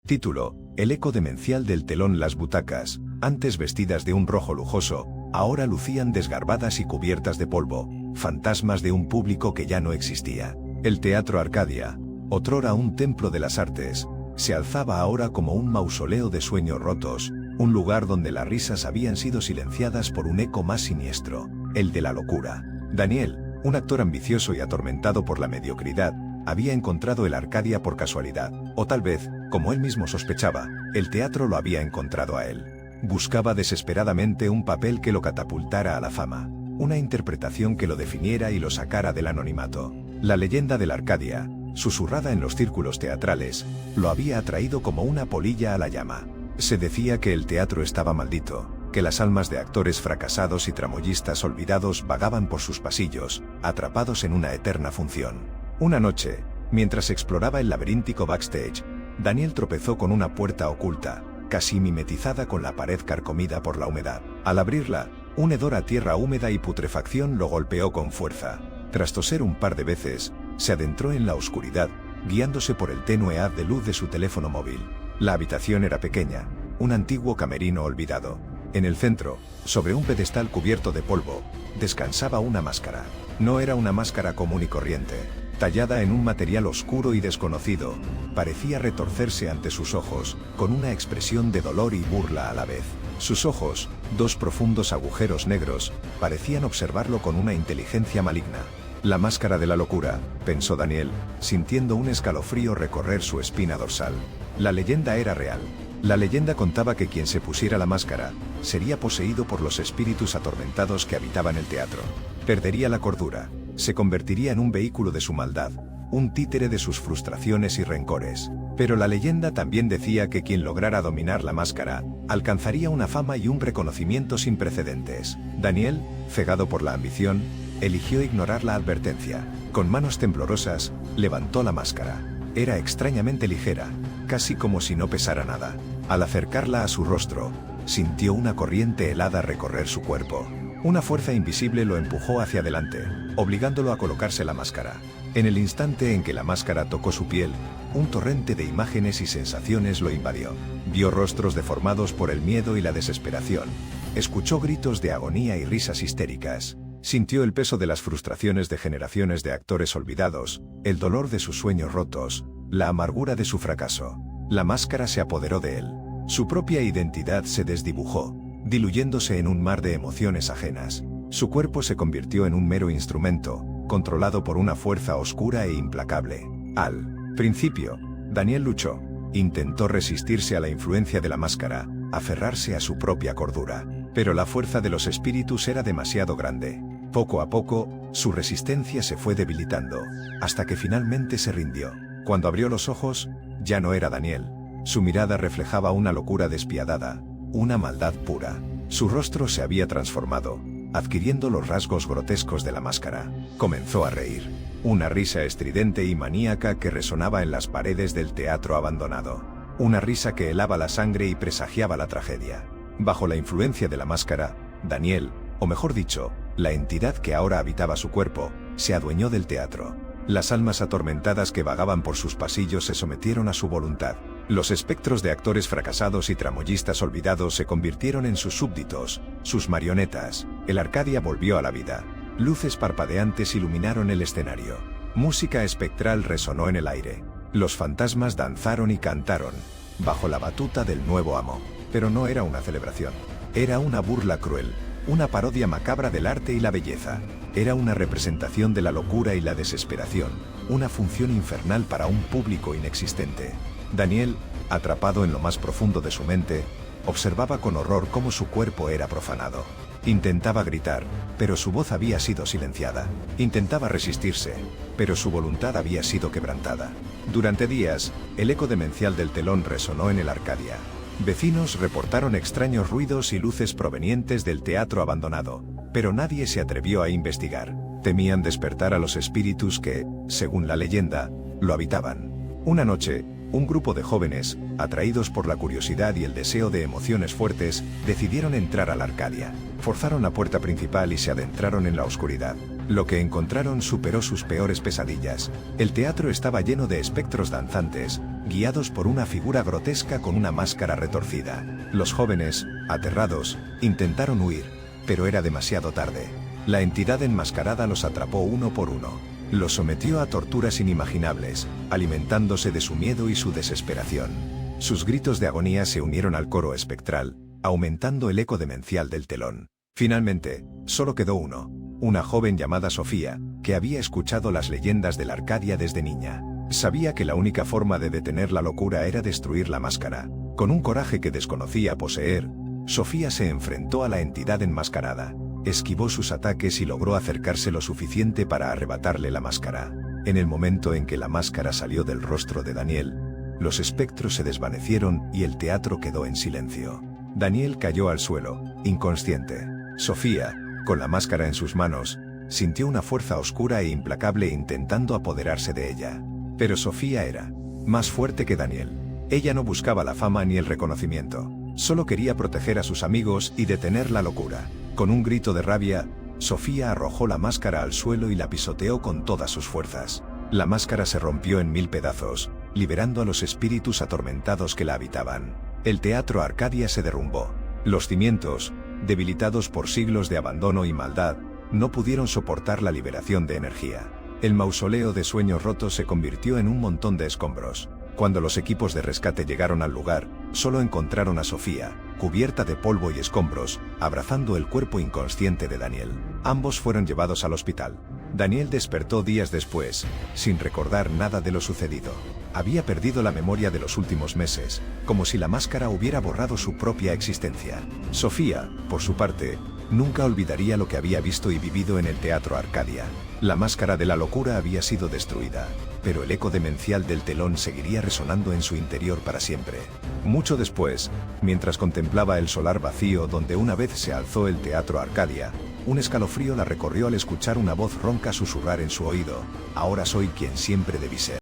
Título: El eco demencial del telón. Las butacas, antes vestidas de un rojo lujoso, ahora lucían desgarbadas y cubiertas de polvo, fantasmas de un público que ya no existía. El Teatro Arcadia, otrora un templo de las artes, se alzaba ahora como un mausoleo de sueños rotos, un lugar donde las risas habían sido silenciadas por un eco más siniestro, el de la locura. Daniel, un actor ambicioso y atormentado por la mediocridad, había encontrado el Arcadia por casualidad, o tal vez, como él mismo sospechaba, el teatro lo había encontrado a él. Buscaba desesperadamente un papel que lo catapultara a la fama, una interpretación que lo definiera y lo sacara del anonimato. La leyenda del Arcadia, susurrada en los círculos teatrales, lo había atraído como una polilla a la llama. Se decía que el teatro estaba maldito, que las almas de actores fracasados y tramoyistas olvidados vagaban por sus pasillos, atrapados en una eterna función. Una noche, mientras exploraba el laberíntico backstage, Daniel tropezó con una puerta oculta, casi mimetizada con la pared carcomida por la humedad. Al abrirla, un hedor a tierra húmeda y putrefacción lo golpeó con fuerza. Tras toser un par de veces, se adentró en la oscuridad, guiándose por el tenue haz de luz de su teléfono móvil. La habitación era pequeña, un antiguo camerino olvidado. En el centro, sobre un pedestal cubierto de polvo, descansaba una máscara. No era una máscara común y corriente. Tallada en un material oscuro y desconocido, parecía retorcerse ante sus ojos, con una expresión de dolor y burla a la vez. Sus ojos, dos profundos agujeros negros, parecían observarlo con una inteligencia maligna. La máscara de la locura, pensó Daniel, sintiendo un escalofrío recorrer su espina dorsal. La leyenda era real. La leyenda contaba que quien se pusiera la máscara, sería poseído por los espíritus atormentados que habitaban el teatro. Perdería la cordura, se convertiría en un vehículo de su maldad, un títere de sus frustraciones y rencores. Pero la leyenda también decía que quien lograra dominar la máscara, alcanzaría una fama y un reconocimiento sin precedentes. Daniel, cegado por la ambición, eligió ignorar la advertencia. Con manos temblorosas, levantó la máscara. Era extrañamente ligera, casi como si no pesara nada. Al acercarla a su rostro, sintió una corriente helada recorrer su cuerpo. Una fuerza invisible lo empujó hacia adelante, obligándolo a colocarse la máscara. En el instante en que la máscara tocó su piel, un torrente de imágenes y sensaciones lo invadió. Vio rostros deformados por el miedo y la desesperación. Escuchó gritos de agonía y risas histéricas. Sintió el peso de las frustraciones de generaciones de actores olvidados, el dolor de sus sueños rotos, la amargura de su fracaso. La máscara se apoderó de él. Su propia identidad se desdibujó, diluyéndose en un mar de emociones ajenas. Su cuerpo se convirtió en un mero instrumento, controlado por una fuerza oscura e implacable. Al principio, Daniel luchó. Intentó resistirse a la influencia de la máscara, aferrarse a su propia cordura. Pero la fuerza de los espíritus era demasiado grande. Poco a poco, su resistencia se fue debilitando, hasta que finalmente se rindió. Cuando abrió los ojos, ya no era Daniel. Su mirada reflejaba una locura despiadada, una maldad pura. Su rostro se había transformado, adquiriendo los rasgos grotescos de la máscara. Comenzó a reír. Una risa estridente y maníaca que resonaba en las paredes del teatro abandonado. Una risa que helaba la sangre y presagiaba la tragedia. Bajo la influencia de la máscara, Daniel, o mejor dicho, la entidad que ahora habitaba su cuerpo, se adueñó del teatro. Las almas atormentadas que vagaban por sus pasillos se sometieron a su voluntad. Los espectros de actores fracasados y tramoyistas olvidados se convirtieron en sus súbditos, sus marionetas. El Arcadia volvió a la vida. Luces parpadeantes iluminaron el escenario. Música espectral resonó en el aire. Los fantasmas danzaron y cantaron, bajo la batuta del nuevo amo. Pero no era una celebración. Era una burla cruel, una parodia macabra del arte y la belleza. Era una representación de la locura y la desesperación, una función infernal para un público inexistente. Daniel, atrapado en lo más profundo de su mente, observaba con horror cómo su cuerpo era profanado. Intentaba gritar, pero su voz había sido silenciada. Intentaba resistirse, pero su voluntad había sido quebrantada. Durante días, el eco demencial del telón resonó en el Arcadia. Vecinos reportaron extraños ruidos y luces provenientes del teatro abandonado, pero nadie se atrevió a investigar. Temían despertar a los espíritus que, según la leyenda, lo habitaban. Una noche, un grupo de jóvenes, atraídos por la curiosidad y el deseo de emociones fuertes, decidieron entrar a la Arcadia. Forzaron la puerta principal y se adentraron en la oscuridad. Lo que encontraron superó sus peores pesadillas. El teatro estaba lleno de espectros danzantes, guiados por una figura grotesca con una máscara retorcida. Los jóvenes, aterrados, intentaron huir, pero era demasiado tarde. La entidad enmascarada los atrapó uno por uno. Los sometió a torturas inimaginables, alimentándose de su miedo y su desesperación. Sus gritos de agonía se unieron al coro espectral, aumentando el eco demencial del telón. Finalmente, solo quedó uno, una joven llamada Sofía, que había escuchado las leyendas de la Arcadia desde niña. Sabía que la única forma de detener la locura era destruir la máscara. Con un coraje que desconocía poseer, Sofía se enfrentó a la entidad enmascarada, esquivó sus ataques y logró acercarse lo suficiente para arrebatarle la máscara. En el momento en que la máscara salió del rostro de Daniel, los espectros se desvanecieron y el teatro quedó en silencio. Daniel cayó al suelo, inconsciente. Sofía, con la máscara en sus manos, sintió una fuerza oscura e implacable intentando apoderarse de ella. Pero Sofía era más fuerte que Daniel. Ella no buscaba la fama ni el reconocimiento. Solo quería proteger a sus amigos y detener la locura. Con un grito de rabia, Sofía arrojó la máscara al suelo y la pisoteó con todas sus fuerzas. La máscara se rompió en 1000 pedazos, liberando a los espíritus atormentados que la habitaban. El teatro Arcadia se derrumbó. Los cimientos, debilitados por siglos de abandono y maldad, no pudieron soportar la liberación de energía. El mausoleo de sueños rotos se convirtió en un montón de escombros. Cuando los equipos de rescate llegaron al lugar, solo encontraron a Sofía, cubierta de polvo y escombros, abrazando el cuerpo inconsciente de Daniel. Ambos fueron llevados al hospital. Daniel despertó días después, sin recordar nada de lo sucedido. Había perdido la memoria de los últimos meses, como si la máscara hubiera borrado su propia existencia. Sofía, por su parte, nunca olvidaría lo que había visto y vivido en el teatro Arcadia. La máscara de la locura había sido destruida, pero el eco demencial del telón seguiría resonando en su interior para siempre. Mucho después, mientras contemplaba el solar vacío donde una vez se alzó el teatro Arcadia, un escalofrío la recorrió al escuchar una voz ronca susurrar en su oído: «Ahora soy quien siempre debí ser».